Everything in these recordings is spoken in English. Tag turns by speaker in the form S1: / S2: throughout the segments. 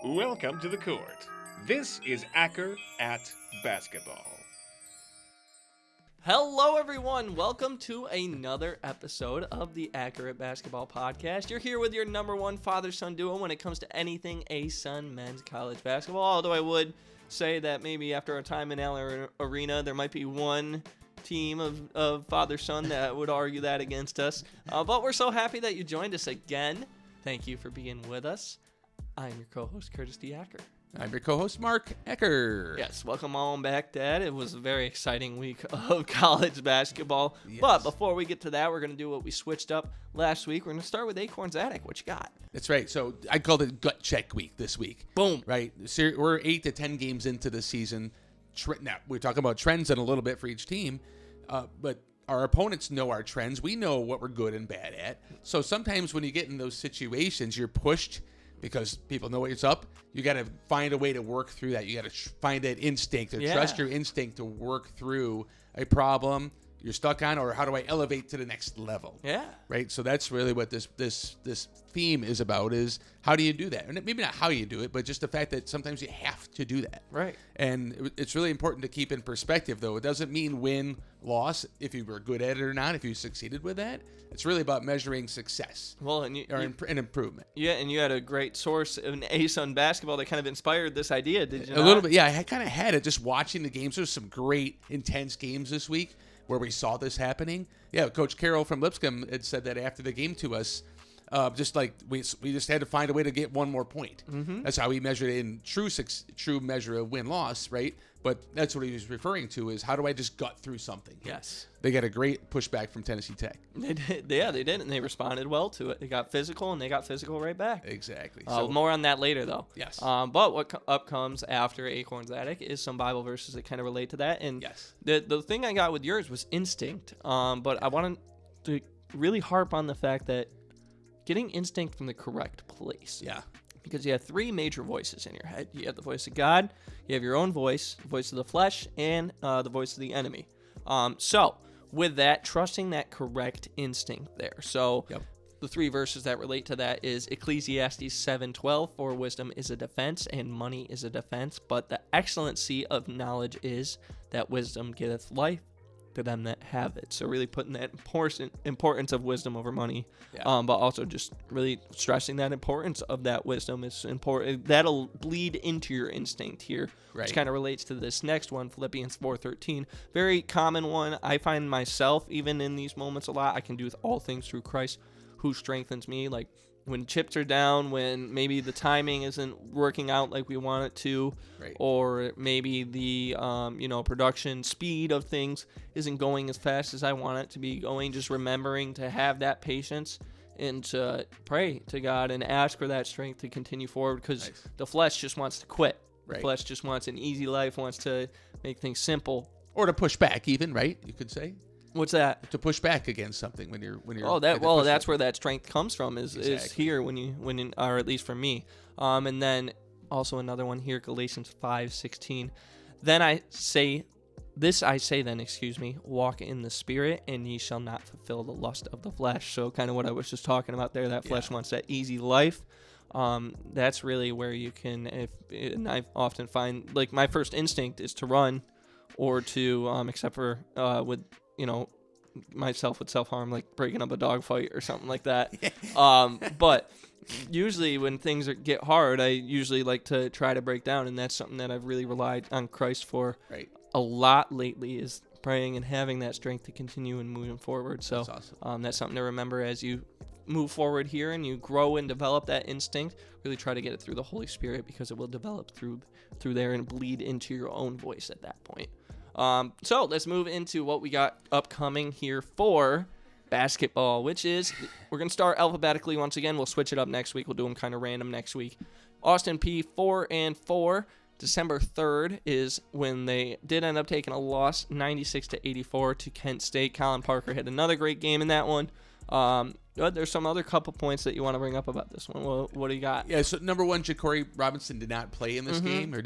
S1: Welcome to the court. This is Acker at Basketball.
S2: Hello, everyone. Welcome to another episode of the Acker at Basketball podcast. You're here with your number one father-son duo when it comes to anything ASUN men's college basketball. Although I would say that maybe after a time in Allen Arena, there might be one team of father-son that would argue that against us. But we're so happy that you joined us again. Thank you for being with us. I'm your co-host, Curtis D. Acker.
S3: I'm your co-host, Mark Acker.
S2: Yes, welcome on back, Dad. It was a very exciting week of college basketball.
S3: Yes.
S2: But before we get to that, we're going to do what we switched up last week. We're going to start with Acorn's Attic. What you got?
S3: That's right. So I called it gut check week this week.
S2: Boom.
S3: Right. So we're 8 to 10 games into the season. Now, we're talking about trends in a little bit for each team, but our opponents know our trends. We know what we're good and bad at. So sometimes when you get in those situations, you're pushed because people know what's up. You got to find a way to work through that. You got to find that instinct or trust your instinct to work through a problem you're stuck on, or how do I elevate to the next level?
S2: Yeah.
S3: Right. So that's really what this theme is about, is how do you do that? And maybe not how you do it, but just the fact that sometimes you have to do that.
S2: Right.
S3: And it's really important to keep in perspective, though. It doesn't mean win, loss, if you were good at it or not, if you succeeded with that. It's really about measuring success.
S2: Well, and
S3: an improvement.
S2: Yeah, and you had a great source in ASUN basketball that kind of inspired this idea, did you not?
S3: A little bit, yeah. I kind of had it just watching the games. There's some great, intense games this week where we saw this happening. Yeah, Coach Carroll from Lipscomb had said that after the game to us, just like we just had to find a way to get one more point. Mm-hmm. That's how he measured it in true measure of win-loss, right? But that's what he was referring to, is how do I just gut through something?
S2: Yes.
S3: They got a great pushback from Tennessee Tech.
S2: They did. Yeah, they did, and they responded well to it. They got physical, and they got physical right back.
S3: Exactly.
S2: More on that later, though.
S3: Yes.
S2: But what up comes after Acorn's Attic is some Bible verses that kind of relate to that. And
S3: yes.
S2: The thing I got with yours was instinct. But I wanted to really harp on the fact that getting instinct from the correct place.
S3: Yeah.
S2: Because you have three major voices in your head. You have the voice of God, you have your own voice, the voice of the flesh, and the voice of the enemy. So with that, trusting that correct instinct there. So the three verses that relate to that is Ecclesiastes 7:12, for wisdom is a defense and money is a defense, but the excellency of knowledge is that wisdom giveth life to them that have it. So really putting that importance of wisdom over money, but also just really stressing that importance of that wisdom is important. That'll bleed into your instinct here, which kind of relates to this next one, Philippians 4:13. Very common one. I find myself, even in these moments a lot, I can do all things through Christ who strengthens me. Like when chips are down, when maybe the timing isn't working out like we want it to, or maybe the production speed of things isn't going as fast as I want it to be going, just remembering to have that patience and to pray to God and ask for that strength to continue forward, because the flesh just wants to quit. The flesh just wants an easy life, wants to make things simple.
S3: Or to push back even, right? You could say.
S2: What's that?
S3: To push back against something when you're.
S2: That's where that strength comes from. Is here when or at least for me. And then also another one here, Galatians 5:16. Then I say, walk in the Spirit, and ye shall not fulfill the lust of the flesh. So kind of what I was just talking about there. That flesh wants that easy life. That's really where you can. And I often find, like, my first instinct is to run, or to except for with myself with self-harm, like breaking up a dog fight or something like that. But usually when things get hard, I usually like to try to break down, and that's something that I've really relied on Christ for a lot lately, is praying and having that strength to continue and moving forward. So that's awesome. That's something to remember as you move forward here and you grow and develop that instinct. Really try to get it through the Holy Spirit, because it will develop through there and bleed into your own voice at that point. So let's move into what we got upcoming here for basketball, which is, we're going to start alphabetically once again. We'll switch it up next week. We'll do them kind of random next week. Austin Peay 4-4. December 3rd is when they did end up taking a loss, 96-84 to Kent State. Colin Parker had another great game in that one. There's some other couple points that you want to bring up about this one. What do you got?
S3: Yeah, so number one, Ja'Cory Robinson did not play in this game, or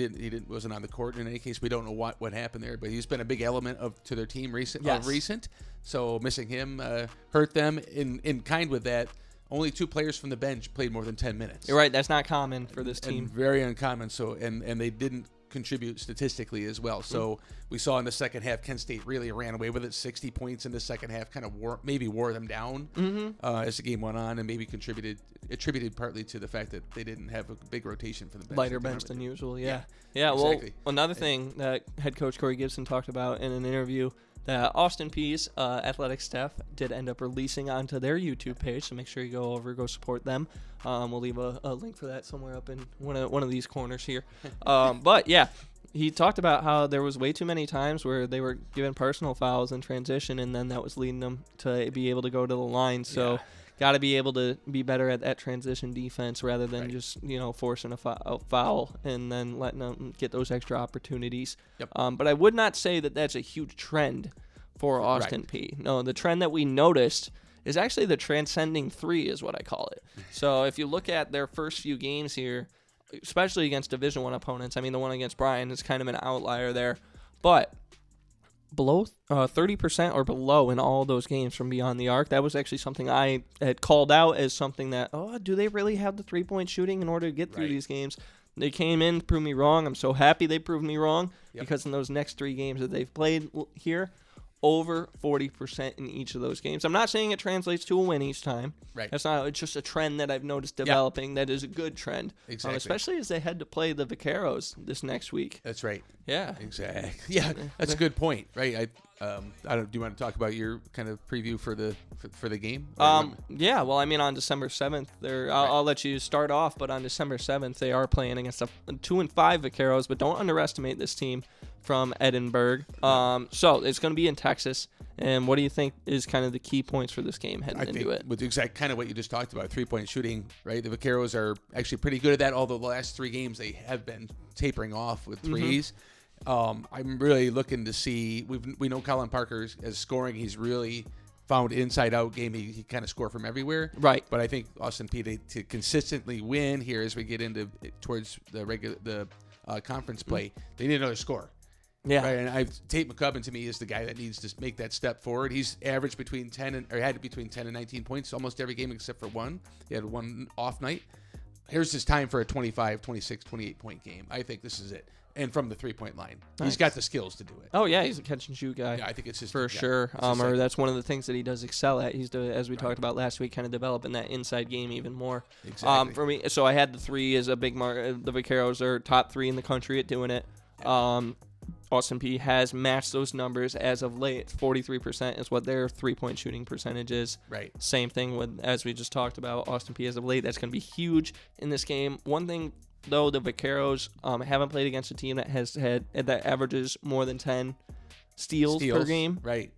S3: wasn't on the court. In any case, we don't know what happened there, but he's been a big element to their team recent. So missing him hurt them. In kind with that, only 2 players from the bench played more than 10 minutes.
S2: You're right. That's not common for this team.
S3: And very uncommon. So and they didn't contribute statistically as well. So we saw in the second half, Kent State really ran away with it. 60 points in the second half, kind of wore them down as the game went on, and maybe attributed partly to the fact that they didn't have a big rotation for the bench.
S2: Lighter bench than usual. Yeah.
S3: Exactly.
S2: Well, another thing that head coach Corey Gibson talked about in an interview that Austin Peay's athletic staff did end up releasing onto their YouTube page, so make sure you go support them. We'll leave a link for that somewhere up in one of these corners here. But yeah, he talked about how there was way too many times where they were given personal fouls in transition, and then that was leading them to be able to go to the line. So got to be able to be better at that transition defense rather than just forcing a foul and then letting them get those extra opportunities. But I would not say that that's a huge trend for Austin Peay. No, the trend that we noticed is actually the transcending 3 is what I call it. So if you look at their first few games here, especially against Division I opponents, I mean, the one against Bryan is kind of an outlier there, but below 30% or below in all those games from beyond the arc. That was actually something I had called out as something that, do they really have the 3-point shooting in order to get through these games? They came in, proved me wrong. I'm so happy they proved me wrong because in those next 3 games that they've played here, over 40% in each of those games. I'm not saying it translates to a win each time. That's not. It's just a trend that I've noticed developing that is a good trend.
S3: Exactly.
S2: Especially as they head to play the Vaqueros this next week.
S3: That's right.
S2: Yeah.
S3: Exactly. Yeah, that's a good point. Right. I don't. Do you want to talk about your kind of preview for the game?
S2: Yeah. Well, I mean, on December 7th, I'll let you start off. But on December 7th, they are playing against a 2-5 Vaqueros. But don't underestimate this team from Edinburgh. So it's going to be in Texas. And what do you think is kind of the key points for this game heading into it?
S3: With exact kind of what you just talked about, 3-point shooting, right? The Vaqueros are actually pretty good at that, although the last 3 games they have been tapering off with threes. I'm really looking to see. We know Colin Parker as scoring. He's really found inside-out game. He kind of score from everywhere.
S2: Right.
S3: But I think Austin Peay to consistently win here as we get towards the conference play, they need another score.
S2: Yeah.
S3: Right, and Tate McCubbin to me is the guy that needs to make that step forward. He's averaged between 10 and 19 points almost every game except for one. He had one off night. Here's his time for a 25, 26, 28-point game. I think this is it. And from the 3-point line. Nice. He's got the skills to do it.
S2: Oh, yeah, he's a catch-and-shoot guy.
S3: Yeah, I think it's his
S2: for sure. Or that's one of the things that he does excel at. He's, as we talked about last week, kind of developing that inside game even more.
S3: Exactly.
S2: For me, so I had the 3 as a big mark. The Vaqueros are top 3 in the country at doing it. Austin Peay has matched those numbers as of late. 43% is what their 3-point shooting percentage is.
S3: Right.
S2: Same thing with, as we just talked about, Austin Peay as of late. That's going to be huge in this game. One thing, though, the Vaqueros haven't played against a team that averages more than 10 steals per game.
S3: Right.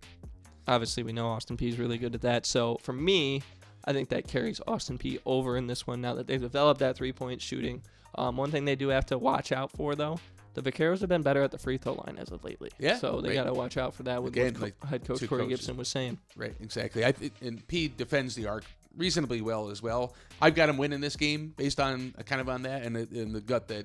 S2: Obviously, we know Austin Peay is really good at that. So for me, I think that carries Austin Peay over in this one now that they've developed that 3-point shooting. One thing they do have to watch out for, though, the Vaqueros have been better at the free throw line as of lately.
S3: Yeah.
S2: So they got to watch out for that with what head coach Corey Gibson was saying.
S3: Right, exactly. And Peay defends the arc reasonably well as well. I've got him winning this game based on kind of on that and the gut that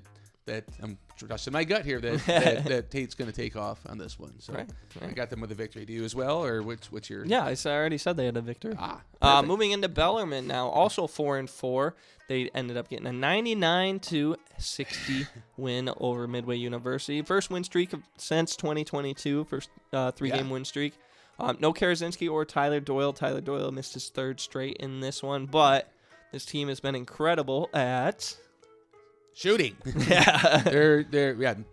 S3: I'm trusting my gut here that Tate's going to take off on this one. So I got them with a victory. Do you as well, or what's your?
S2: Yeah, I already said they had a victory. Moving into Bellarmine now, also 4-4. They ended up getting a 99-60 win over Midway University. First win streak since 2022. First 3-game win streak. No Karazinski or Tyler Doyle. Tyler Doyle missed his 3rd straight in this one, but this team has been incredible at
S3: shooting. They're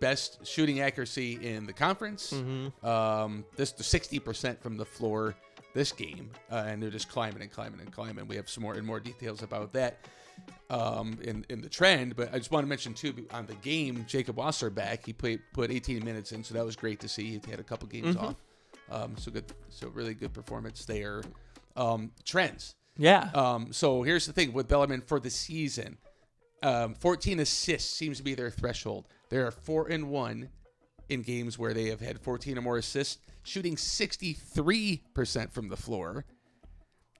S3: best shooting accuracy in the conference. This the 60% from the floor this game, and they're just climbing and climbing and climbing. We have some more details about that in the trend, but I just want to mention too on the game, Jacob Wasser back. He put 18 minutes in, so that was great to see. He had a couple games off, so really good performance there. Trends. So here's the thing with Bellarmine for the season. 14 assists seems to be their threshold. They are 4-1 in games where they have had 14 or more assists, shooting 63% from the floor.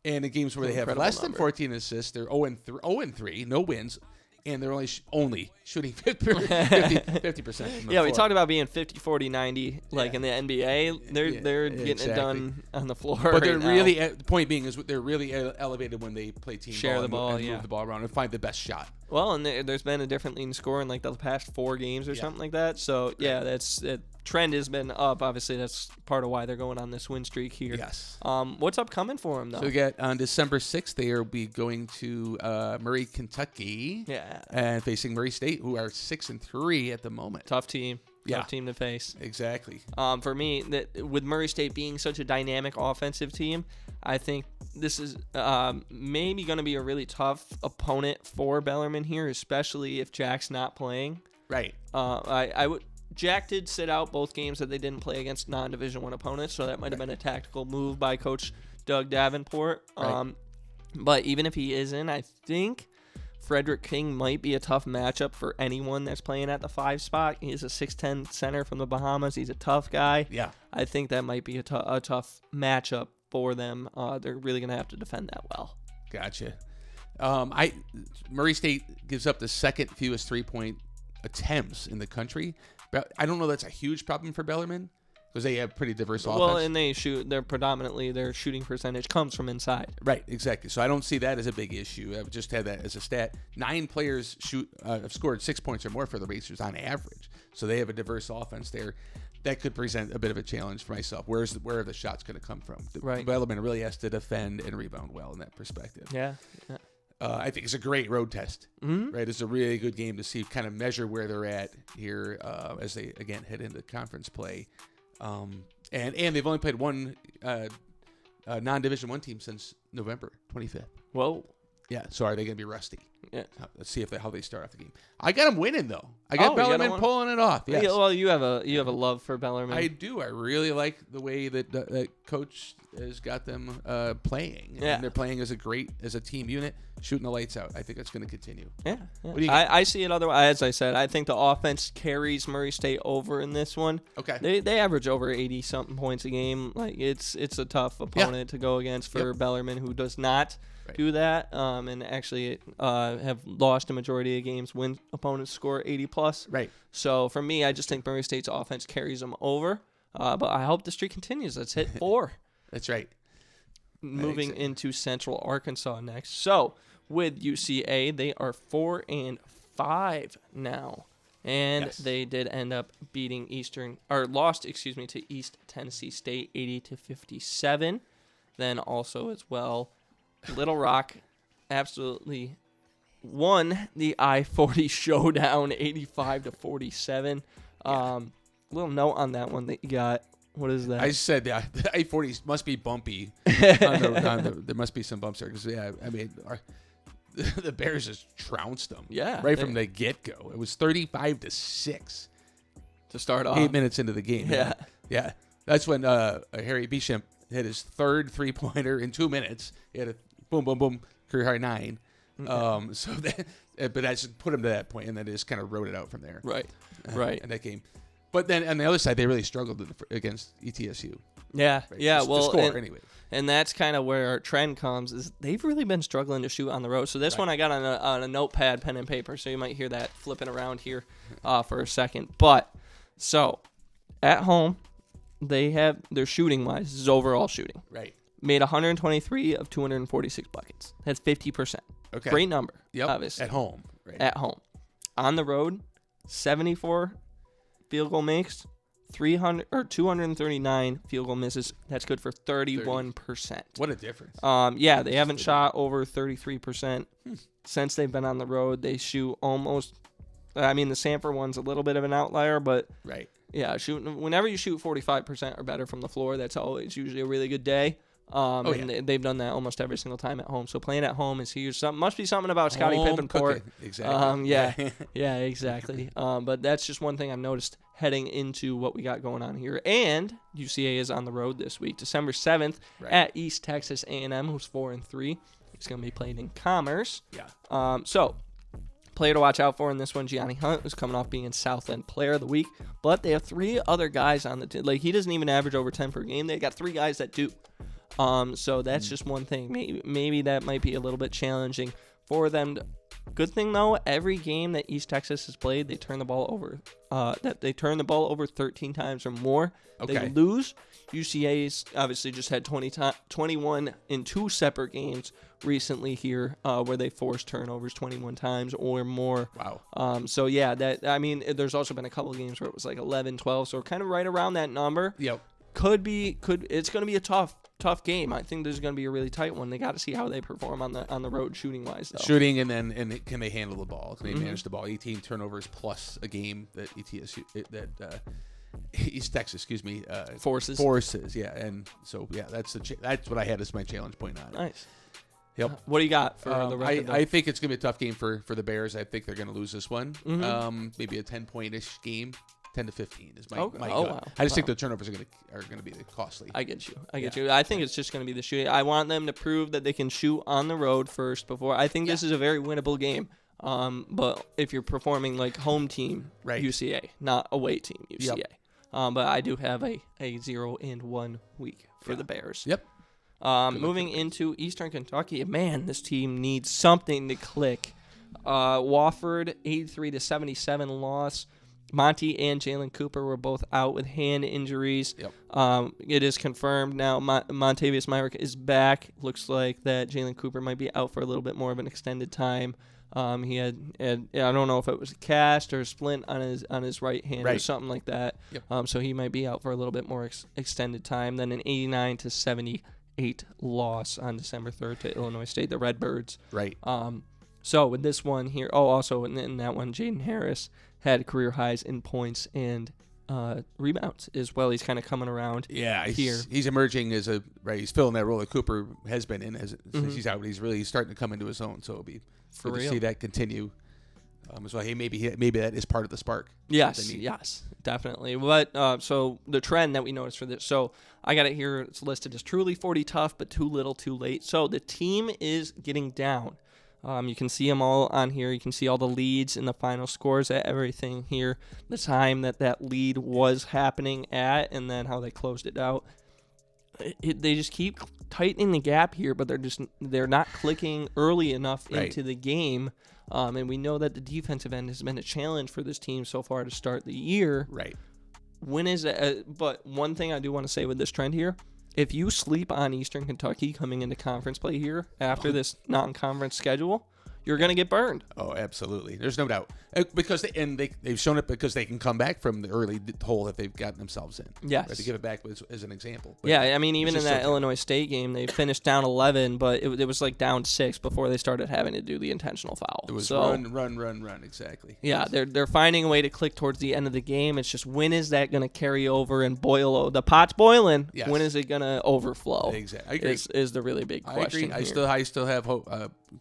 S3: And in games where they have less than 14 assists, they're 0-3, no wins. and they're only shooting 50%.
S2: Yeah, we talked about being 50, 40, 90, like in the NBA. They're getting it done on the floor.
S3: But they're
S2: right
S3: really,
S2: now.
S3: the point being is they're really elevated when they play team
S2: Share
S3: ball
S2: the
S3: and
S2: ball,
S3: move the ball around and find the best shot.
S2: Well, and there's been a different leading score in like the past 4 games or something like that. So yeah, trend has been up. Obviously, that's part of why they're going on this win streak here.
S3: Yes.
S2: What's upcoming for them though?
S3: So we got on December 6th, they will be going to Murray, Kentucky.
S2: Yeah.
S3: And facing Murray State, who are 6-3 at the moment.
S2: Tough team.
S3: Yeah.
S2: Tough team to face.
S3: Exactly.
S2: For me, with Murray State being such a dynamic offensive team, I think this is maybe going to be a really tough opponent for Bellarmine here, especially if Jack's not playing.
S3: Right.
S2: Jack did sit out both games that they didn't play against non-Division I opponents, so that might have been a tactical move by Coach Doug Davenport.
S3: Right.
S2: But even if he isn't, I think Frederick King might be a tough matchup for anyone that's playing at the 5 spot. He's a 6'10 center from the Bahamas. He's a tough guy.
S3: Yeah.
S2: I think that might be a tough matchup for them. They're really going to have to defend that well.
S3: Gotcha. Murray State gives up the second fewest 3-point attempts in the country. But I don't know that's a huge problem for Bellarmine because they have pretty diverse offense.
S2: Well, and their shooting percentage comes from inside.
S3: Right, exactly. So I don't see that as a big issue. I've just had that as a stat. 9 players have scored 6 points or more for the Racers on average. So they have a diverse offense there. That could present a bit of a challenge for myself. Where are the shots going to come from?
S2: Right.
S3: Bellarmine really has to defend and rebound well in that perspective.
S2: Yeah.
S3: I think it's a great road test.
S2: Mm-hmm.
S3: Right, it's a really good game to see, kind of measure where they're at here as they again head into conference play. And they've only played one non-Division I team since November 25th.
S2: Whoa.
S3: Yeah. So are they going to be rusty?
S2: Yeah.
S3: Let's see how they start off the game. I got them winning though. I got Bellarmine pulling it off. Yes.
S2: Yeah, well, you have a love for Bellarmine.
S3: I do. I really like the way that Coach has got them playing.
S2: Yeah.
S3: And they're playing as a team unit, shooting the lights out. I think that's going to continue.
S2: Yeah.
S3: What do you got?
S2: I see it otherwise. As I said, I think the offense carries Murray State over in this one.
S3: Okay.
S2: They average over 80-something points a game. Like it's a tough opponent to go against for Bellarmine, who does not do that, and actually have lost a majority of games when opponents score 80+.
S3: Right.
S2: So for me, I just think Murray State's offense carries them over. But I hope the streak continues. Let's hit 4.
S3: That's right.
S2: Moving into Central Arkansas next. So with UCA, they are 4-5 now. And they did end up beating lost to East Tennessee State 80-57. Then also as well, Little Rock absolutely won the I-40 showdown 85-47. Little note on that one that you got. What is that?
S3: I said the I-40 must be bumpy. There must be some bumps there because the Bears just trounced them.
S2: Yeah,
S3: from the get-go. It was 35-6
S2: to start off.
S3: 8 minutes into the game. Yeah. That's when Harry Bishop hit his third 3-pointer in 2 minutes. He had a boom, boom, boom, career high 9.
S2: Okay.
S3: But I just put him to that point, and then they just kind of wrote it out from there.
S2: Right.
S3: In that game. But then on the other side, they really struggled against ETSU.
S2: Yeah.
S3: Right?
S2: Yeah.
S3: The score, anyway.
S2: And that's kind of where our trend comes. Is they've really been struggling to shoot on the road. So this one I got on a notepad, pen and paper. So you might hear that flipping around here for a second. But so at home, they have their shooting wise. This is overall shooting.
S3: Right.
S2: Made 123 of 246 buckets. That's 50%.
S3: Okay.
S2: Great number.
S3: Yep.
S2: Obviously.
S3: At home. Right.
S2: At home. On the road, 74 field goal makes, 239 field goal misses. That's good for 31%.
S3: What a difference.
S2: Yeah, they haven't shot over 33% since they've been on the road. They shoot almost. I mean, the Sanford one's a little bit of an outlier, but yeah, whenever you shoot 45% or better from the floor, that's always usually a really good day. They've done that almost every single time at home. So playing at home is huge. Must be something about Scottie Pippenport.
S3: Exactly.
S2: Yeah, exactly. But that's just one thing I've noticed heading into what we got going on here. And UCA is on the road this week, December 7th at East Texas A&M, who's 4-3. It's going to be played in Commerce.
S3: Yeah.
S2: So player to watch out for in this one, Gianni Hunt, who's coming off being South End Player of the Week. But they have 3 other guys on the team. Like, he doesn't even average over 10 per game. They got 3 guys that do. So that's just one thing. Maybe that might be a little bit challenging for them Good thing though, every game that East Texas has played, they turn the ball over. They turn the ball over 13 times or more.
S3: Okay.
S2: They lose. UCA's obviously just had 21 in 2 separate games recently here, where they forced turnovers 21 times or more.
S3: Wow.
S2: So yeah, there's also been a couple of games where it was like 11, 12, so kind of right around that number.
S3: Yep.
S2: It's going to be a tough game. I think this is going to be a really tight one. They got to see how they perform on the road shooting wise though.
S3: Shooting and can they handle the ball? Can they manage the ball? 18 turnovers plus a game that East Texas, forces. Yeah, and so yeah, that's what I had as my challenge point on it.
S2: Nice.
S3: Yep.
S2: What do you got for the record?
S3: I think it's gonna be a tough game for the Bears. I think they're gonna lose this one. Maybe a 10-point-ish game. 10 to 15 is my gut.
S2: Wow.
S3: I just think the turnovers are gonna be costly.
S2: I get you. I think it's just going to be the shooting. I want them to prove that they can shoot on the road first before. I think this is a very winnable game. But if you're performing like home team UCA, not away team UCA.
S3: Yep.
S2: But I do have a 0-1 week for the Bears.
S3: Yep.
S2: Moving into Eastern Kentucky, man, this team needs something to click. Wofford 83-77 loss. Monty and Jalen Cooper were both out with hand injuries.
S3: Yep.
S2: It is confirmed now. Montavious Myrick is back. Looks like that Jalen Cooper might be out for a little bit more of an extended time. He had I don't know if it was a cast or a splint on his right hand or something like that.
S3: Yep.
S2: So he might be out for a little bit more extended time. Then an 89-78 loss on December 3rd to Illinois State, the Redbirds.
S3: Right.
S2: So with this one here, also in that one, Jaden Harris had career highs in points and rebounds as well. He's kind of coming around.
S3: Yeah,
S2: here.
S3: He's emerging as he's filling that role that Cooper has been in since he's out. But he's really starting to come into his own. So it'll be good to see that continue. So maybe that is part of the spark.
S2: Yes, definitely. But so the trend that we noticed for this. So I got it here. It's listed as truly 40 tough, but too little, too late. So the team is getting down. You can see them all on here. You can see all the leads and the final scores at everything here. The time that lead was happening at, and then how they closed it out. They just keep tightening the gap here, but they're not clicking early enough into the game. And we know that the defensive end has been a challenge for this team so far to start the year.
S3: Right.
S2: When is it? But one thing I do want to say with this trend here. If you sleep on Eastern Kentucky coming into conference play here after this non-conference schedule, you're going to get burned.
S3: Oh, absolutely. There's no doubt. Because they've shown it because they can come back from the early hole that they've gotten themselves in.
S2: Yes.
S3: Right, to give it back as an example. But
S2: yeah, I mean, even in that Illinois State game, they finished down 11, but it was like down 6 before they started having to do the intentional foul.
S3: It was run, exactly.
S2: Yeah, they're finding a way to click towards the end of the game. It's just when is that going to carry over and boil? The pot's boiling.
S3: Yes.
S2: When is it going to overflow?
S3: Exactly. I agree.
S2: Is the really big question.
S3: I agree. I still have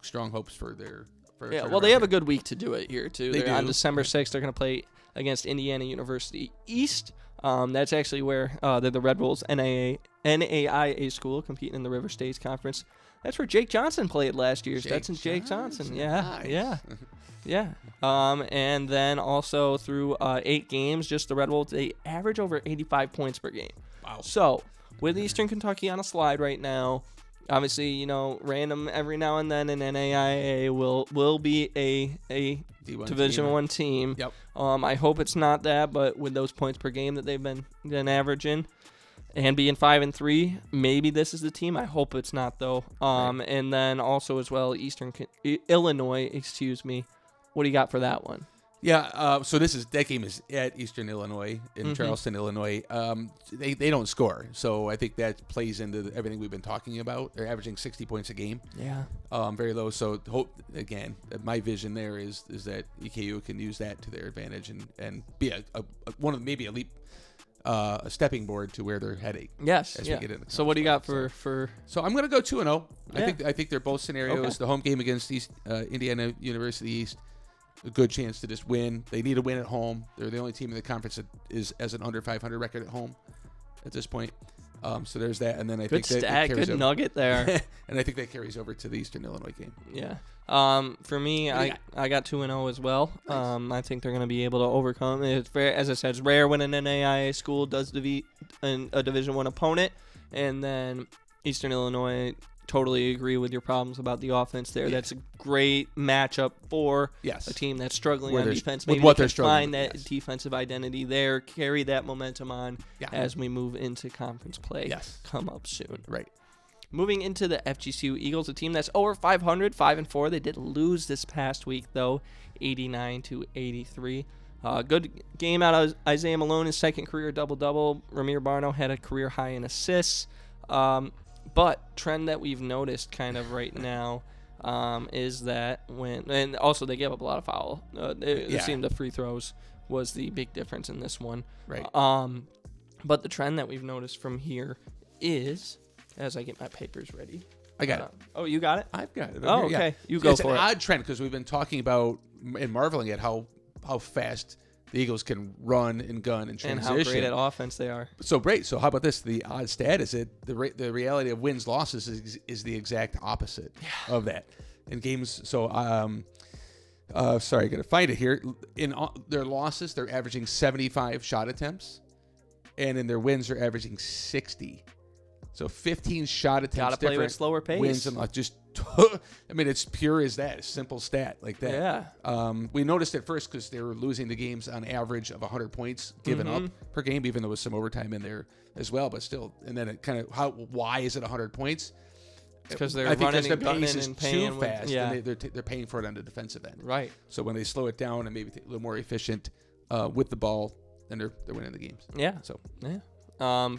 S3: strong hopes for their.
S2: Well, they have a good week to do it here, too.
S3: They do.
S2: On December 6th, they're going to play against Indiana University East. That's actually where they're the Red Bulls NAIA school competing in the River States Conference. That's where Jake Johnson played last year. Stetson Jake Johnson. Yeah,
S3: nice.
S2: yeah. And then also through 8 games, just the Red Bulls, they average over 85 points per game.
S3: Wow.
S2: So with Eastern Kentucky on a slide right now, obviously, random every now and then an NAIA will be a Division I team.
S3: Yep.
S2: I hope it's not that, but with those points per game that they've been averaging and being 5-3, maybe this is the team. I hope it's not though. And then also as well, Illinois. What do you got for that one?
S3: Yeah, so that game is at Eastern Illinois in Charleston, Illinois. They don't score, so I think that plays into everything we've been talking about. They're averaging 60 points a game.
S2: Yeah.
S3: Very low. So again, my vision there is that EKU can use that to their advantage and be a stepping board to where they're heading.
S2: Yes.
S3: We get into
S2: so what do you got for?
S3: So I'm going to go 2-0.
S2: Yeah.
S3: I think they're both scenarios. Okay. The home game against Indiana University East. A good chance to just win. They need a win at home. They're the only team in the conference that is as an under 500 record at home at this point. So there's that, and then I think that carries
S2: good
S3: over.
S2: Nugget there.
S3: And I think that carries over to the Eastern Illinois game.
S2: Yeah. For me, I got 2-0 as well. Nice. I think they're going to be able to overcome. It's fair, as I said, it's rare when an NAIA school does defeat a Division I opponent, and then Eastern Illinois totally agree with your problems about the offense there. That's a great matchup for a team that's struggling on defense. Maybe they can find that defensive identity there, carry that momentum on as we move into conference play come up soon.
S3: Right.
S2: Moving into the FGCU Eagles, a team that's over 500, 5-4. They did lose this past week, though, 89-83. Good game out of Isaiah Malone, his second career double-double. Ramir Barno had a career high in assists. But trend that we've noticed kind of right now is that and also they gave up a lot of foul. It seemed the free throws was the big difference in this one.
S3: Right.
S2: But the trend that we've noticed from here is, as I get my papers ready.
S3: I got it.
S2: Oh, you got it?
S3: I've got it.
S2: Oh, okay. You go for it.
S3: It's an odd trend because we've been talking about and marveling at how fast the Eagles can run and gun and transition.
S2: And how great at offense they are.
S3: So great. So how about this? The odd stat is that the reality of wins losses is the exact opposite of that. In games, so sorry, I got to find it here. In their losses, they're averaging 75 shot attempts, and in their wins, they're averaging 60. So 15 shot attempts.
S2: Got to play with slower pace.
S3: Wins and just. I mean, it's pure as that. A simple stat like that.
S2: Yeah.
S3: We noticed at first because they were losing the games on average of 100 points given up per game, even though there was some overtime in there as well. But still, and then it kind of why is it 100 points?
S2: Because they're running and gunning and paying
S3: too fast. And they're paying for it on the defensive end.
S2: Right.
S3: So when they slow it down and maybe a little more efficient with the ball, then they're winning the games.
S2: Yeah.
S3: So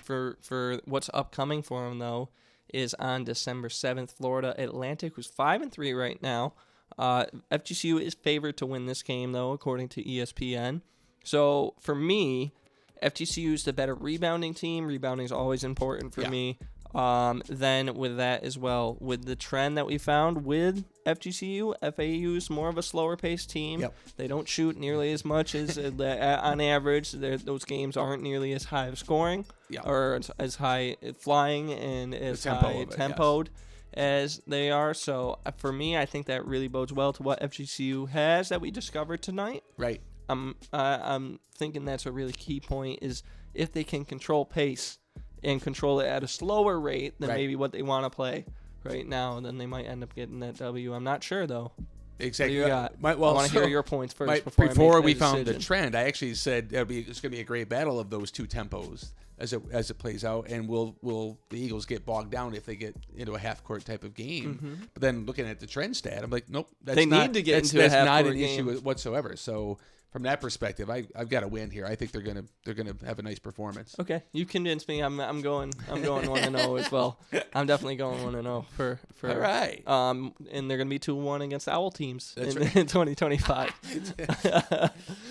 S2: for what's upcoming for them though is on December 7th, Florida Atlantic, who's 5-3 right now. FGCU is favored to win this game, though, according to ESPN. So, for me, FGCU is the better rebounding team. Rebounding is always important for me. Then with that as well, with the trend that we found with FGCU, FAU is more of a slower paced team. They don't shoot nearly as much as on average. Those games aren't nearly as high of scoring or as high flying and as high tempoed as they are. So for me, I think that really bodes well to what FGCU has that we discovered tonight.
S3: Right.
S2: I'm thinking that's a really key point is if they can control pace and control it at a slower rate than maybe what they want to play right now, then they might end up getting that W. I'm not sure, though.
S3: Exactly.
S2: I want to hear your points first
S3: before we found the trend. I actually said it's going to be a great battle of those two tempos as it plays out, and will the Eagles get bogged down if they get into a half court type of game? But then looking at the trend stat, I'm like, nope,
S2: they need to get into a half court game.
S3: That's not an issue whatsoever. So. From that perspective, I've got to win here. I think they're gonna have a nice performance.
S2: Okay, you convinced me. I'm going 1-0 as well. I'm definitely going 1-0 for.
S3: All right.
S2: And they're gonna be 2-1 against Owl teams in 2025.
S3: How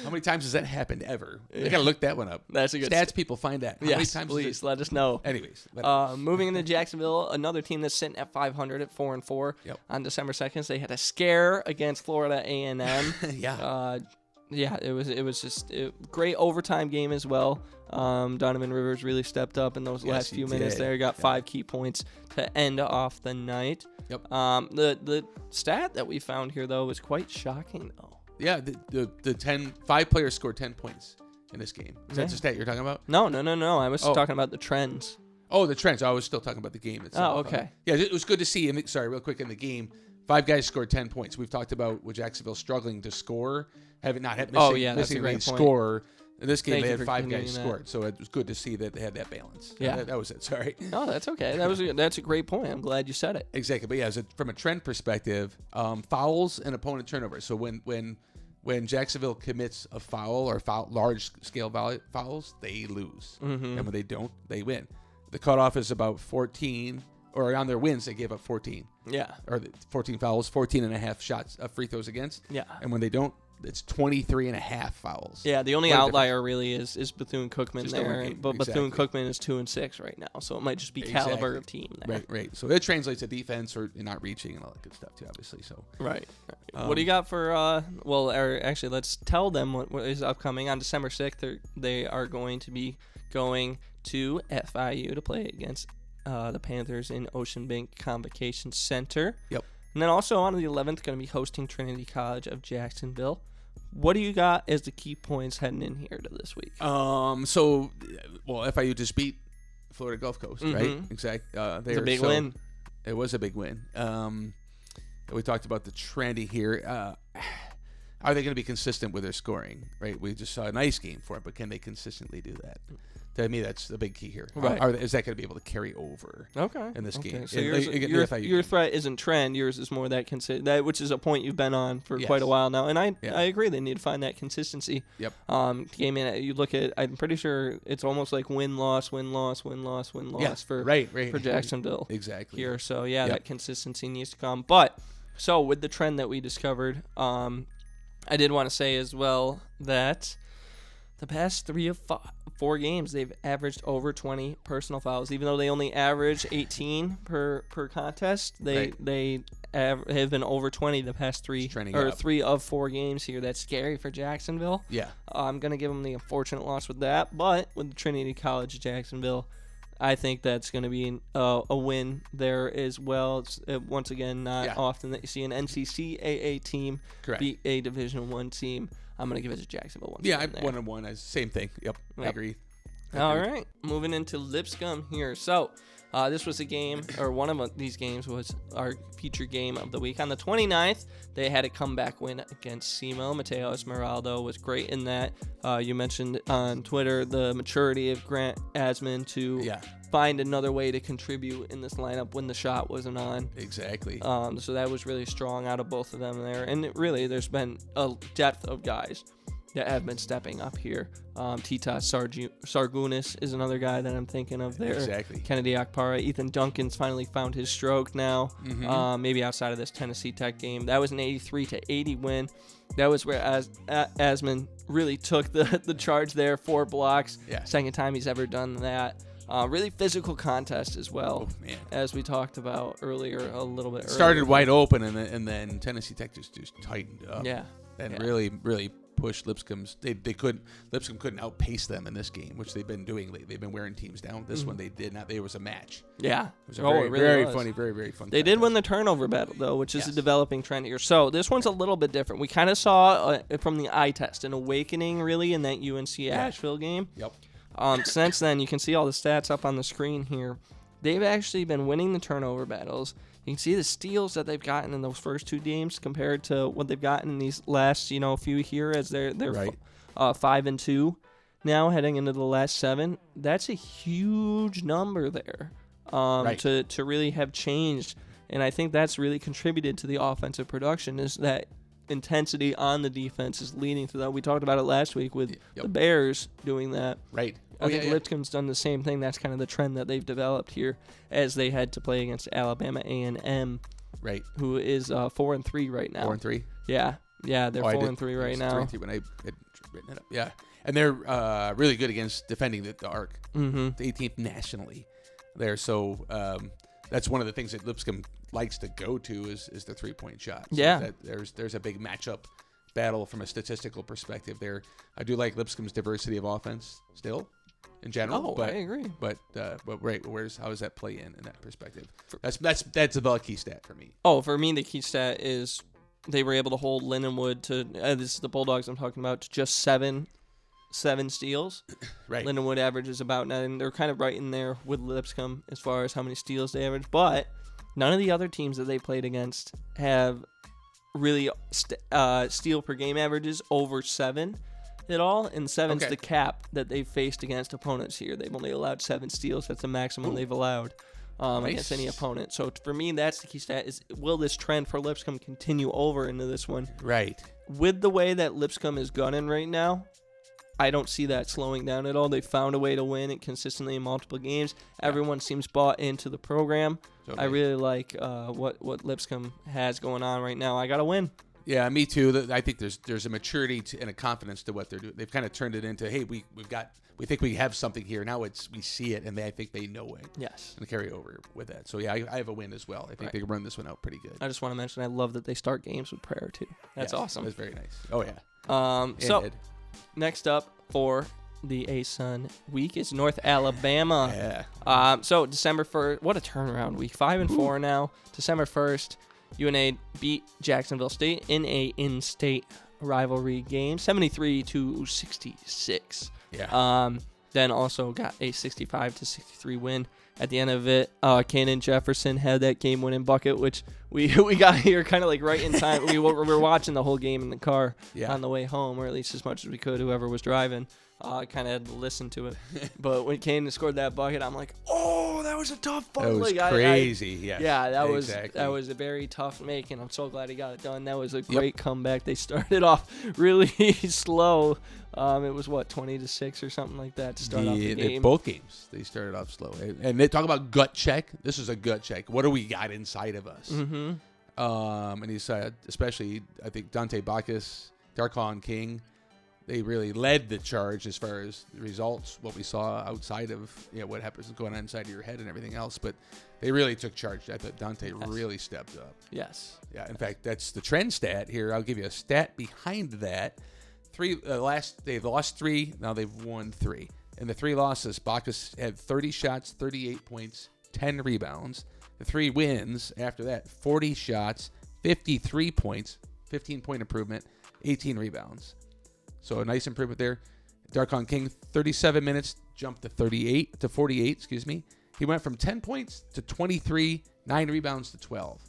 S3: many times has that happened ever? I gotta look that one up.
S2: That's a good
S3: stats. People find that. How many times
S2: please let us know.
S3: Anyways,
S2: moving into Jacksonville, another team that's sitting at 500 at 4-4. On December 2nd, they had a scare against Florida A&M. Yeah, it was just a great overtime game as well. Donovan Rivers really stepped up in those last few minutes there. Got 5 key points to end off the night. The stat that we found here, though, was quite shocking, though.
S3: Yeah, the 5 players scored 10 points in this game. Is that the stat you're talking about?
S2: No. I was talking about the trends.
S3: Oh, the trends. I was still talking about the game itself.
S2: Oh, okay.
S3: Yeah, it was good to see. Real quick in the game, 5 guys scored 10 points. We've talked about with Jacksonville struggling to score. Missing a great score. In this game, they had 5 guys scored, so it was good to see that they had that balance.
S2: Yeah,
S3: that was it. Sorry.
S2: No, that's okay. That's a great point. I'm glad you said it.
S3: Exactly, but yeah, from a trend perspective, fouls and opponent turnovers. So when Jacksonville commits a foul or large scale fouls, they lose, and when they don't, they win. The cutoff is about 14. Or on their wins, they gave up 14.
S2: Yeah.
S3: Or 14 fouls, 14 and a half shots of free throws against.
S2: Yeah.
S3: And when they don't, it's 23 and a half fouls.
S2: Yeah, the only outlier really is Bethune-Cookman
S3: just
S2: there. But Bethune-Cookman is 2-6 right now, so it might just be caliber of team there.
S3: Right. So it translates to defense or not reaching and all that good stuff too, obviously. So
S2: Right. What do you got for, actually, let's tell them what is upcoming. On December 6th, they are going to be going to FIU to play against the Panthers in Ocean Bank Convocation Center.
S3: Yep.
S2: And then also on the 11th, going to be hosting Trinity College of Jacksonville. What do you got as the key points heading in here to this week?
S3: FIU just beat Florida Gulf Coast, right? Exactly.
S2: It's a big win.
S3: It was a big win. We talked about the trendy here. Are they going to be consistent with their scoring? Right. We just saw a nice game for it, but can they consistently do that? To me, that's the big key here.
S2: Right.
S3: Is that going to be able to carry over?
S2: Okay.
S3: In this game.
S2: So your threat isn't trend. Yours is more that which is a point you've been on for quite a while now. And I agree. They need to find that consistency.
S3: Yep.
S2: Game in. You look at. I'm pretty sure it's almost like win loss for Jacksonville.
S3: Exactly.
S2: Here. So that consistency needs to come. But so with the trend that we discovered, I did want to say as well that the past 3 of 4 games, they've averaged over 20 personal fouls. Even though they only average 18 per contest, they have been over 20 the past 3 of 4 games here. That's scary for Jacksonville.
S3: Yeah. I'm
S2: going to give them the unfortunate loss with that. But with Trinity College Jacksonville, I think that's going to be a win there as well. It's, once again, not often that you see an NCCAA team beat a Division I team. I'm going to give it to Jacksonville.
S3: Yeah, 1-1. Same thing. Yep. I agree.
S2: All right. Moving into Lipscomb here. So this was a game, or one of these games was our featured game of the week. On the 29th, they had a comeback win against SEMO. Mateo Esmeraldo was great in that. You mentioned on Twitter the maturity of Grant Asman to find another way to contribute in this lineup when the shot wasn't on.
S3: Exactly.
S2: So that was really strong out of both of them there. And really, there's been a depth of guys that have been stepping up here. Titas Sargunis is another guy that I'm thinking of there.
S3: Exactly.
S2: Kennedy Akpara. Ethan Duncan's finally found his stroke now. Maybe outside of this Tennessee Tech game. That was an 83-80 win. That was where Asman really took the charge there. 4 blocks.
S3: Yeah.
S2: Second time he's ever done that. Really physical contest as well, as we talked about earlier a little bit.
S3: Started wide open, and then Tennessee Tech just tightened up.
S2: Yeah.
S3: And really pushed Lipscomb's. Lipscomb couldn't outpace them in this game, which they've been doing lately. They've been wearing teams down. This one they did not. It was a match.
S2: Yeah.
S3: It was a very funny, very fun.
S2: They did win the turnover battle though, which is a developing trend here. So this one's a little bit different. We kind of saw from the eye test an awakening really in that UNC Asheville game.
S3: Yep.
S2: Since then, you can see all the stats up on the screen here. They've actually been winning the turnover battles. You can see the steals that they've gotten in those first 2 games compared to what they've gotten in these last, few here as they're 5-2 now heading into the last 7. That's a huge number there to really have changed. And I think that's really contributed to the offensive production is that intensity on the defense is leading to that. We talked about it last week with the Bears doing that.
S3: Right.
S2: I think Lipscomb's done the same thing. That's kind of the trend that they've developed here as they had to play against Alabama A&M, who is 4-3 right now.
S3: 4-3.
S2: Yeah, they're 4-3 right now.
S3: 3-3 when I had written it up. Yeah, and they're really good against defending the arc. The 18th nationally there. So that's one of the things that Lipscomb likes to go to is the 3-point shot. So there's a big matchup battle from a statistical perspective there. I do like Lipscomb's diversity of offense still. In general,
S2: I agree.
S3: But how does that play in that perspective? That's a key stat for me.
S2: Oh, for me, the key stat is they were able to hold Lindenwood to this is the Bulldogs I'm talking about to just seven steals.
S3: Right.
S2: Lindenwood averages about 9. They're kind of right in there with Lipscomb as far as how many steals they average. But none of the other teams that they played against have really steal per game averages over 7. At all, and 7's the cap that they've faced against opponents here. They've only allowed 7 steals. That's the maximum they've allowed against any opponent. So for me, that's the key stat is will this trend for Lipscomb continue over into this one?
S3: Right.
S2: With the way that Lipscomb is gunning right now, I don't see that slowing down at all. They found a way to win it consistently in multiple games. Everyone seems bought into the program. I really like what Lipscomb has going on right now. I got to win.
S3: Yeah, me too. I think there's a maturity and a confidence to what they're doing. They've kind of turned it into, hey, we think we have something here. Now we see it, and I think they know it.
S2: Yes.
S3: And carry over with that. So yeah, I have a win as well. I think they run this one out pretty good.
S2: I just want to mention I love that they start games with prayer too. That's awesome.
S3: That's very nice. Oh yeah.
S2: So next up for the ASUN week is North Alabama.
S3: Yeah.
S2: So December 1st, what a turnaround week. 5-4 now. December 1st. UNA beat Jacksonville State in a in-state rivalry game, 73-66.
S3: Yeah.
S2: then also got a 65-63 win. At the end of it, Kanan Jefferson had that game-winning bucket, which we got here kind of like right in time. we were watching the whole game in the car on the way home, or at least as much as we could, whoever was driving. I kind of had to listen to it. But when Kanan scored that bucket, I'm like, oh, that was a tough bucket.
S3: That was crazy. Yeah,
S2: that
S3: exactly.
S2: was a very tough make, and I'm so glad he got it done. That was a great comeback. They started off really slow. It was, 20-6 or something like that to start off the game.
S3: Both games, they started off slow. And they talk about gut check. This is a gut check. What do we got inside of us?
S2: Mm-hmm.
S3: And he said, especially, I think, Dante Bacchus, Darkon King, they really led the charge as far as the results, what we saw outside of what happens going on inside of your head and everything else. But they really took charge. I thought Dante really stepped up.
S2: Yes.
S3: Yeah, in fact, that's the trend stat here. I'll give you a stat behind that. They've lost 3, now they've won 3. In the 3 losses, Bacchus had 30 shots, 38 points, 10 rebounds. The 3 wins after that, 40 shots, 53 points, 15-point improvement, 18 rebounds. So a nice improvement there. Darkon King, 37 minutes, jumped to 48. He went from 10 points to 23, 9 rebounds to 12.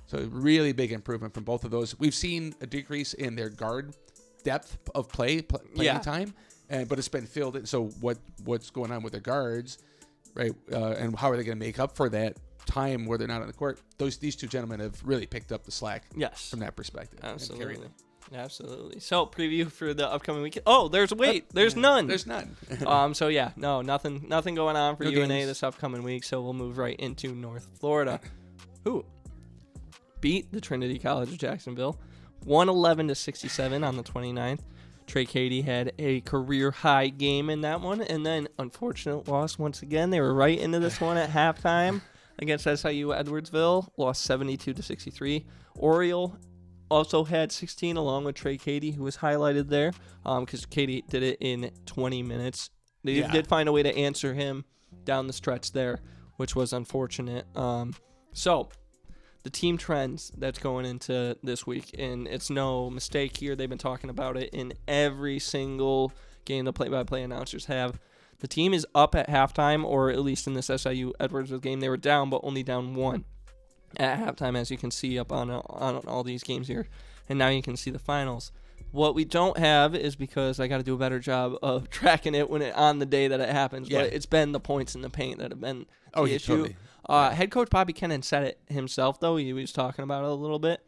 S3: So a really big improvement from both of those. We've seen a decrease in their guard depth of playing time, but it's been filled in. So what's going on with their guards, right? And how are they going to make up for that time where they're not on the court? These 2 gentlemen have really picked up the slack.
S2: Yes,
S3: from that perspective.
S2: Absolutely. Absolutely. So preview for the upcoming weekend. Oh, there's none.
S3: There's none.
S2: So yeah, no, nothing going on for UNA
S3: games
S2: this upcoming week. So we'll move right into North Florida, who beat the Trinity College of Jacksonville, 111-67 on the 29th. Trey Cady had a career high game in that one, and then unfortunate loss once again. They were right into this one at halftime against SIU Edwardsville, lost 72-63. Oriole also had 16 along with Trey Cady, who was highlighted there because Cady did it in 20 minutes. They did find a way to answer him down the stretch there, which was unfortunate. So the team trends that's going into this week, and it's no mistake here. They've been talking about it in every single game the play-by-play announcers have. The team is up at halftime, or at least in this SIU Edwardsville game, they were down, but only down 1. At halftime, as you can see up on all these games here. And now you can see the finals. What we don't have is, because I got to do a better job of tracking it on the day that it happens, but it's been the points in the paint that have been the issue. Totally. Head coach Bobby Kennan said it himself, though. He was talking about it a little bit.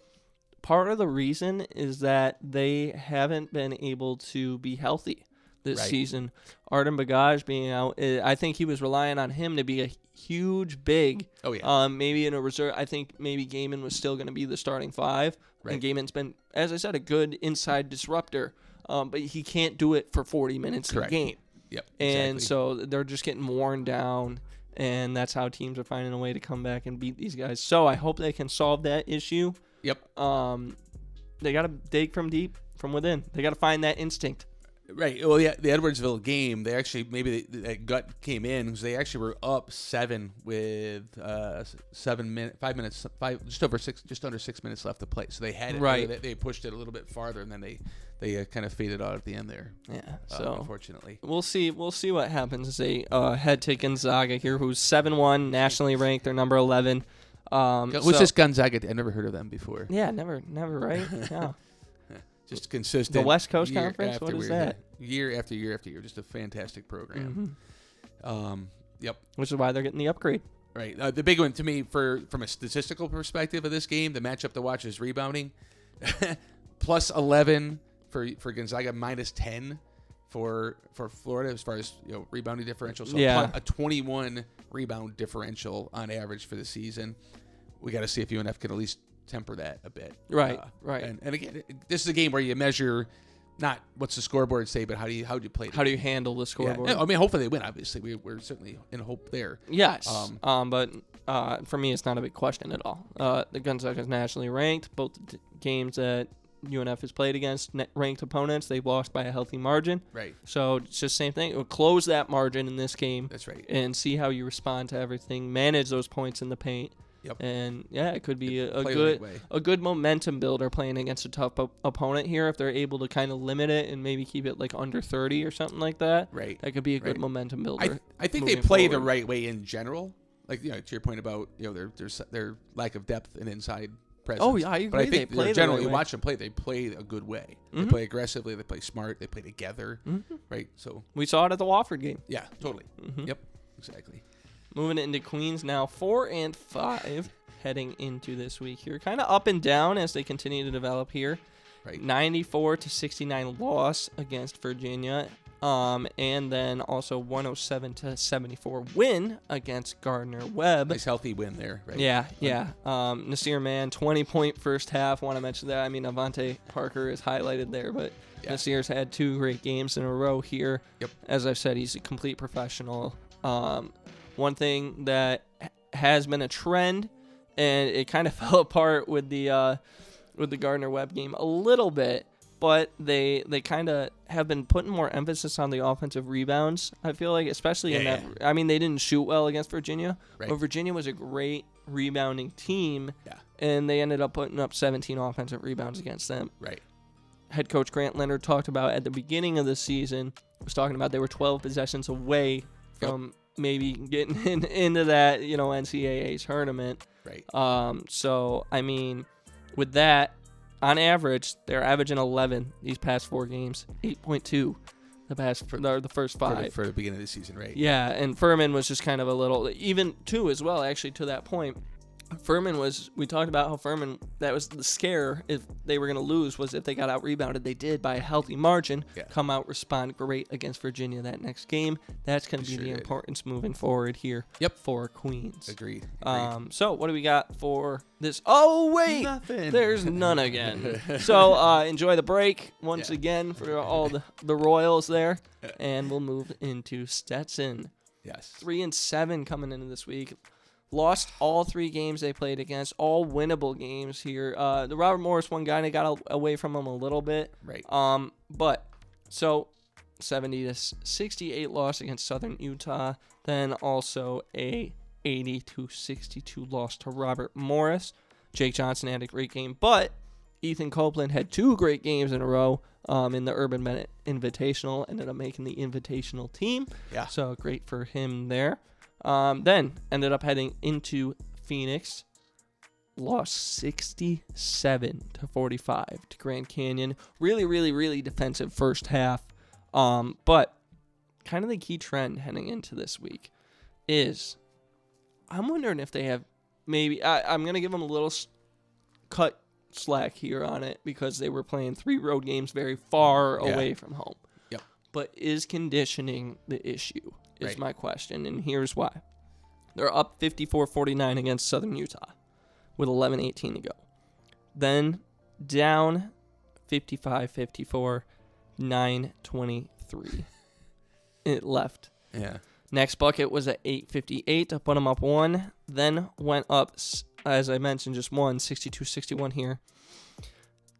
S2: Part of the reason is that they haven't been able to be healthy this season. Arden Bagaj being out, I think he was relying on him to be a huge big. Maybe in a reserve. I think maybe Gaiman was still going to be the starting 5. Right. And Gaiman's been, as I said, a good inside disruptor. But he can't do it for 40 minutes a game.
S3: Yep.
S2: And
S3: exactly.
S2: so they're just getting worn down, and that's how teams are finding a way to come back and beat these guys. So I hope they can solve that issue.
S3: Yep.
S2: They got to dig from deep, from within. They got to find that instinct.
S3: Right. Well, the Edwardsville game, they actually that gut came in because they actually were up 7 with just under 6 minutes left to play. So they had it.
S2: Right.
S3: They pushed it a little bit farther, and then they kind of faded out at the end there.
S2: Yeah. So
S3: unfortunately,
S2: we'll see what happens as they head to Gonzaga here, who's 7-1, nationally ranked. They're number 11.
S3: Who's this Gonzaga? I've never heard of them before.
S2: Yeah, never, right? Yeah.
S3: Just consistent.
S2: The West Coast Conference? What is that?
S3: Year after year after year. Just a fantastic program.
S2: Mm-hmm.
S3: Yep.
S2: Which is why they're getting the upgrade.
S3: Right. The big one to me, from a statistical perspective of this game, the matchup to watch is rebounding. Plus 11 for Gonzaga, minus 10 for Florida as far as rebounding differential. So a 21 rebound differential on average for the season. We got to see if UNF can at least temper that a bit.
S2: Right.
S3: And again, this is a game where you measure not what's the scoreboard say, but how do you play?
S2: How do you handle the scoreboard?
S3: Yeah. I mean, hopefully they win. Obviously, we're certainly in hope there.
S2: Yes. But for me, it's not a big question at all. The Gonzaga is nationally ranked. Both games that UNF has played against ranked opponents, they've lost by a healthy margin.
S3: Right.
S2: So it's just the same thing. We'll close that margin in this game.
S3: That's right.
S2: And see how you respond to everything. Manage those points in the paint.
S3: Yep.
S2: And yeah, it could be
S3: Play the right way.
S2: a good momentum builder playing against a tough opponent here if they're able to kind of limit it and maybe keep it like under 30 or something like that.
S3: Right.
S2: That could be a good momentum builder.
S3: I think they play the
S2: forward.
S3: right way in general. Like, to your point about their lack of depth and inside presence.
S2: Oh yeah, I agree.
S3: But I think
S2: they play
S3: generally,
S2: the right way.
S3: watch them play. They play a good way. They play aggressively. They play smart. They play together. Right. So
S2: We saw it at the Wofford game.
S3: yeah, totally. Yep. Exactly.
S2: Moving it into Queens now, 4 and 5 heading into this week here. Kind of up and down as they continue to develop here.
S3: Right.
S2: 94-69 loss against Virginia. And then also 107-74 win against Gardner-Webb.
S3: Nice healthy win there. Right.
S2: Yeah. Nasir Mann, 20-point first half. Want to mention that. I mean, Avante Parker is highlighted there, but Nasir's had 2 great games in a row here.
S3: Yep.
S2: As I've said, he's a complete professional. One thing that has been a trend, and it kind of fell apart with the Gardner-Webb game a little bit, but they kind of have been putting more emphasis on the offensive rebounds. I feel like, especially in that. I mean, they didn't shoot well against Virginia, but Virginia was a great rebounding team, and they ended up putting up 17 offensive rebounds against them.
S3: Right.
S2: Head coach Grant Leonard talked about at the beginning of the season, was talking about they were 12 possessions away from maybe getting into that, NCAA tournament.
S3: Right.
S2: So, I mean, with that, on average, they're averaging 11 these past 4 games, 8.2 the first 5.
S3: For the beginning of the season, right?
S2: Yeah, and Furman was just kind of a little, even 2 as well, actually, to that point. We talked about how Furman, that was the scare if they were going to lose, was if they got out-rebounded. They did by a healthy margin, come out, respond great against Virginia that next game. That's going to be the importance moving forward here for Queens.
S3: Agreed.
S2: So what do we got for this? Oh, wait!
S3: Nothing.
S2: There's none again. So enjoy the break once again for all the Royals there, and we'll move into Stetson.
S3: Yes.
S2: 3 and 7 coming into this week. Lost all 3 games they played against, all winnable games here. The Robert Morris one guy, they got away from him a little bit.
S3: Right.
S2: But so 70-68 loss against Southern Utah. Then also a 80-62 loss to Robert Morris. Jake Johnson had a great game, but Ethan Copeland had 2 great games in a row in the Urban Bennett Invitational. Ended up making the Invitational team. Yeah. So great for him there. Then ended up heading into Phoenix, lost 67-45 to Grand Canyon. Really, really, really defensive first half. But kind of the key trend heading into this week is I'm wondering if they have maybe I'm going to give them a little cut slack here on it because they were playing 3 road games very far away from home.
S3: Yep.
S2: But is conditioning the issue? Is my question, and here's why. They're up 54-49 against Southern Utah with 11:18 to go. Then down 55-54, 9:23. It left.
S3: Yeah.
S2: Next bucket was at 8:58 to put them up 1. Then went up, as I mentioned, just 62-61 here.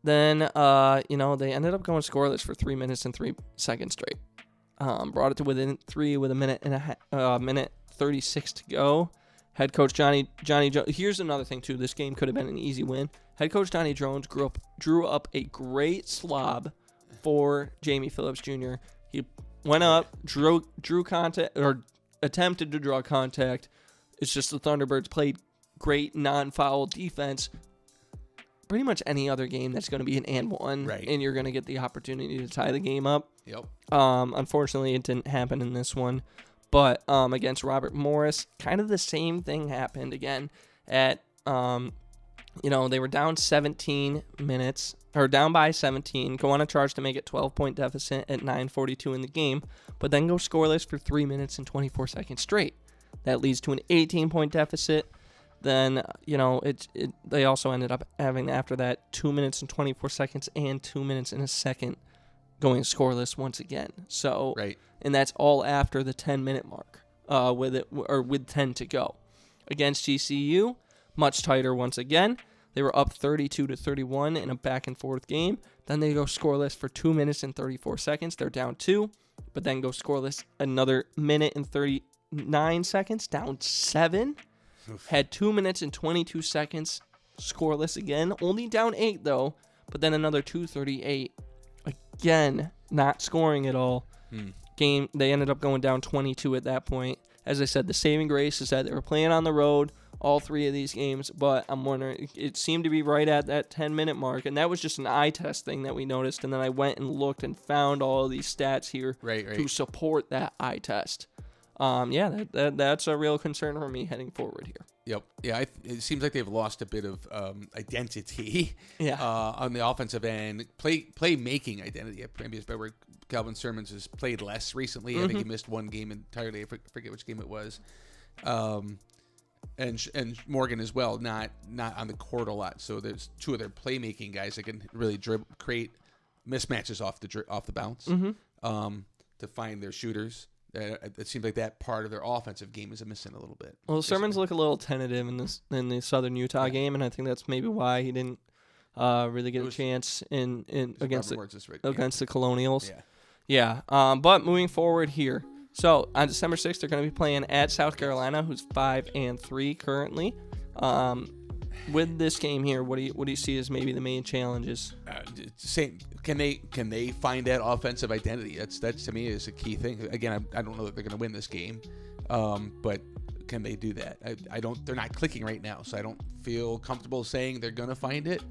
S2: Then, they ended up going scoreless for 3 minutes and 3 seconds straight. Brought it to within 3 with a minute and minute 36 to go. Head coach Johnny Jones. Here's another thing too. This game could have been an easy win. Head coach Johnny Jones drew up a great slob for Jamie Phillips Jr. He went up, drew contact or attempted to draw contact. It's just the Thunderbirds played great non-foul defense. Pretty much any other game that's going to be an and one, and you're going to get the opportunity to tie the game up.
S3: Yep.
S2: Unfortunately, it didn't happen in this one. But against Robert Morris, kind of the same thing happened again. They were down 17 minutes, or down by 17, go on a charge to make it 12-point deficit at 9:42 in the game, but then go scoreless for 3 minutes and 24 seconds straight. That leads to an 18-point deficit. Then, they also ended up having, after that, 2 minutes and 24 seconds and 2 minutes and a second going scoreless once again. So, and that's all after the 10-minute mark with 10 to go. Against GCU, much tighter once again. They were up 32-31 in a back-and-forth game. Then they go scoreless for 2 minutes and 34 seconds. They're down 2, but then go scoreless another minute and 39 seconds, down 7. Had 2 minutes and 22 seconds scoreless again. Only down 8, though. But then another 2:38. Again, not scoring at all. Game, they ended up going down 22 at that point. As I said, the saving grace is that they were playing on the road all 3 of these games, but I'm wondering, it seemed to be right at that 10-minute mark, and that was just an eye test thing that we noticed, and then I went and looked and found all of these stats here to support that eye test. That's a real concern for me heading forward here.
S3: Yep. Yeah, it seems like they've lost a bit of identity on the offensive end. Play-making identity. Maybe it's where Calvin Sermons has played less recently. I think he missed one game entirely. I forget which game it was. And Morgan as well, not on the court a lot. So there's 2 of their playmaking guys that can really create mismatches off the bounce to find their shooters. It seems like that part of their offensive game is missing a little bit.
S2: Well, Sermons look a little tentative in the Southern Utah game, and I think that's maybe why he didn't really get a chance against the Colonials. But moving forward here, so on December 6th, they're going to be playing at South Carolina, who's 5-3 currently. With this game here, what do you see as maybe the main challenges?
S3: Same. Can they find that offensive identity? That's to me is a key thing. Again, I don't know that they're going to win this game, but can they do that? They're not clicking right now, so I don't feel comfortable saying they're going to find it.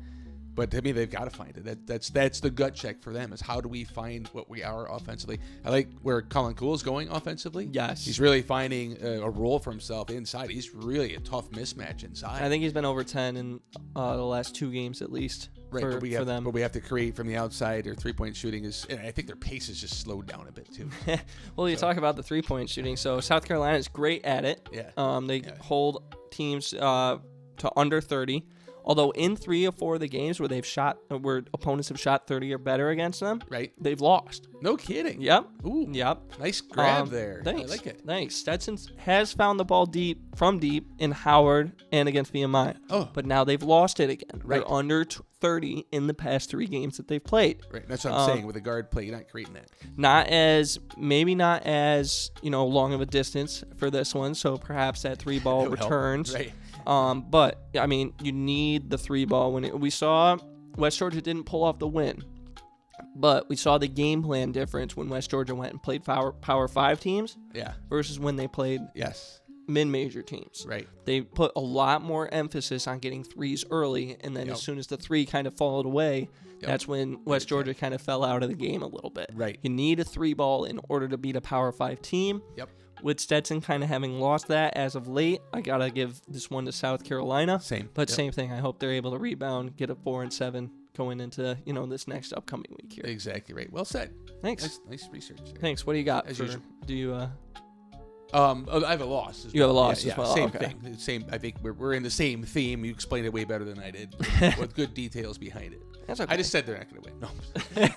S3: But to me, they've got to find it. That's the gut check for them, is how do we find what we are offensively. I like where Colin Coole's going offensively.
S2: Yes.
S3: He's really finding a role for himself inside. He's really a tough mismatch inside.
S2: I think he's been over 10 in the last 2 games at least for them.
S3: But we have to create from the outside. Their three-point shooting and I think their pace has just slowed down a bit too.
S2: Well, you talk about the three-point shooting. So South Carolina is great at it.
S3: Yeah.
S2: They hold teams to under 30. Although in 3 or 4 of the games where opponents have shot 30 or better against them, they've lost.
S3: No kidding.
S2: Yep.
S3: Ooh.
S2: Yep.
S3: Nice grab there.
S2: Thanks.
S3: I like it.
S2: Thanks. Stetson has found the ball from deep in Howard and against VMI.
S3: Oh.
S2: But now they've lost it again.
S3: Right.
S2: They're under 30 in the past 3 games that they've played.
S3: Right. That's what I'm saying. With a guard play, you're not creating that.
S2: Maybe not as long of a distance for this one. So perhaps that 3 ball returns.
S3: Right.
S2: But I mean, you need the 3 ball. We saw West Georgia didn't pull off the win, but we saw the game plan difference when West Georgia went and played Power 5 teams versus when they played mid-major teams.
S3: Right.
S2: They put a lot more emphasis on getting 3s early, and then as soon as the 3 kind of followed away, that's when West Georgia kind of fell out of the game a little bit.
S3: Right.
S2: You need a 3 ball in order to beat a Power 5 team.
S3: Yep.
S2: With Stetson kind of having lost that as of late, I got to give this one to South Carolina.
S3: Same.
S2: But same thing. I hope they're able to rebound, get a 4-7 going into, this next upcoming week here.
S3: Exactly right. Well said.
S2: Thanks.
S3: Nice research there.
S2: Thanks. What do you got?
S3: As usual.
S2: Do you...
S3: I have a loss.
S2: You have a loss as well.
S3: Same thing. Same. I think we're in the same theme. You explained it way better than I did, with good details behind it.
S2: That's okay.
S3: I just said they're not going to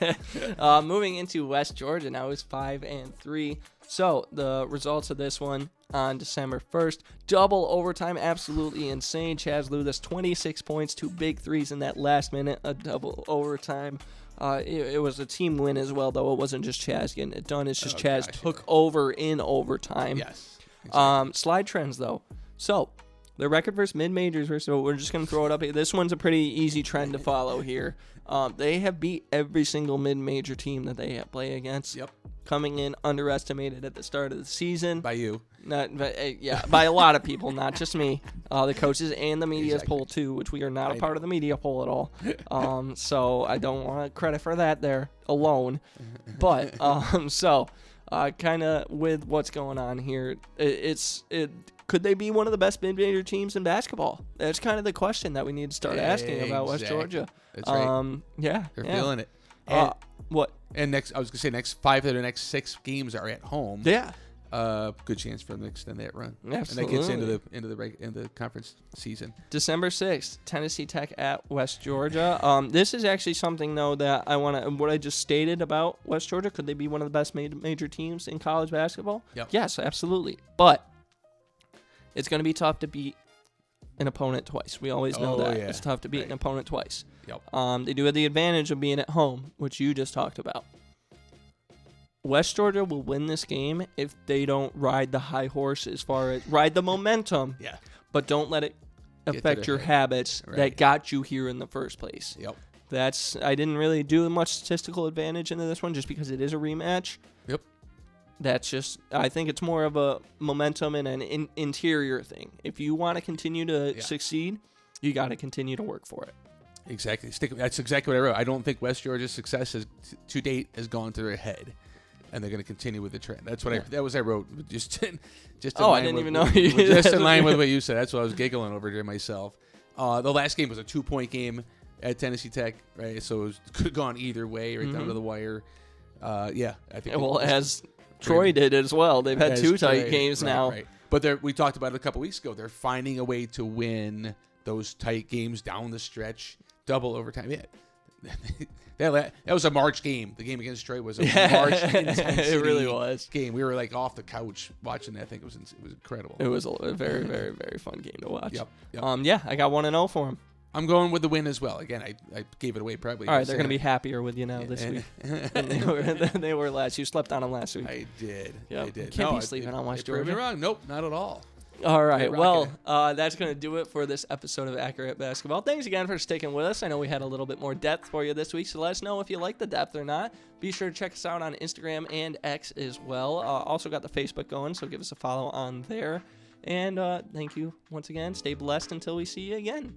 S3: win. No.
S2: Moving into West Georgia now is 5-3. So the results of this one on December 1st, double overtime, absolutely insane. Chaz Luthas 26 points, 2 big threes in that last minute, a double overtime. It was a team win as well, though. It wasn't just Chaz getting it done. It's just Chaz took over in overtime.
S3: Yes. Exactly.
S2: Slide trends, though. So the record versus mid-majors, so we're just going to throw it up here. This one's a pretty easy trend to follow here. They have beat every single mid-major team that they have played against.
S3: Yep.
S2: Coming in underestimated at the start of the season.
S3: By you.
S2: By a lot of people, not just me. The coaches and the media's poll, too, which we are not a part of the media poll at all. So I don't want credit for that there alone. But, kind of with what's going on here, could they be one of the best mid-major teams in basketball? That's kind of the question that we need to start asking about West Georgia.
S3: That's right.
S2: They're
S3: feeling it.
S2: What?
S3: And I was gonna say next 5 of the next 6 games are at home.
S2: Yeah.
S3: Good chance for them to extend that run.
S2: Absolutely.
S3: And that gets into the conference season.
S2: December 6th, Tennessee Tech at West Georgia. This is actually something though that I want to. What I just stated about West Georgia, could they be one of the best major teams in college basketball?
S3: Yep.
S2: Yes, absolutely. But it's going to be tough to beat an opponent twice. We always know that.
S3: Yeah.
S2: It's tough to beat an opponent twice.
S3: Yep.
S2: They do have the advantage of being at home, which you just talked about. West Georgia will win this game if they don't ride the high horse as far as ride the momentum.
S3: Yeah.
S2: but don't let it affect your
S3: head.
S2: habits
S3: Right.
S2: that got you here in the first place.
S3: Yep.
S2: I didn't really do much statistical advantage into this one just because it is a rematch.
S3: Yep.
S2: I think it's more of a momentum and an interior thing. If you want to continue to succeed, you got to continue to work for it.
S3: Exactly. That's exactly what I wrote. I don't think West Georgia's success to date has gone to their head, and they're going to continue with the trend. That's what I wrote. Just in
S2: I didn't even know you
S3: just in line with what you said. That's what I was giggling over to myself. The last game was a 2-point game at Tennessee Tech, right? So it could have gone either way, right down to the wire. I think.
S2: Well, as Troy did as well. They've had 2 tight games now.
S3: Right. But we talked about it a couple weeks ago. They're finding a way to win those tight games down the stretch. Double overtime. Yeah. That was a March game. The game against Troy was a March intensity
S2: It really was.
S3: game. We were like off the couch watching that. I think it was incredible.
S2: It was a very, very, very fun game to watch.
S3: Yep.
S2: I got 1-0 for him.
S3: I'm going with the win as well. Again, I gave it away probably.
S2: All right, they're going to be happier with you now this week than they were last. You slept on them last week.
S3: I did.
S2: Yep.
S3: I did.
S2: Can't be sleeping on West
S3: Prove me
S2: Georgia.
S3: wrong. Nope, not at all.
S2: All right. Well, that's going to do it for this episode of Accurate Basketball. Thanks again for sticking with us. I know we had a little bit more depth for you this week, so let us know if you like the depth or not. Be sure to check us out on Instagram and X as well. Also got the Facebook going, so give us a follow on there. And thank you once again. Stay blessed until we see you again.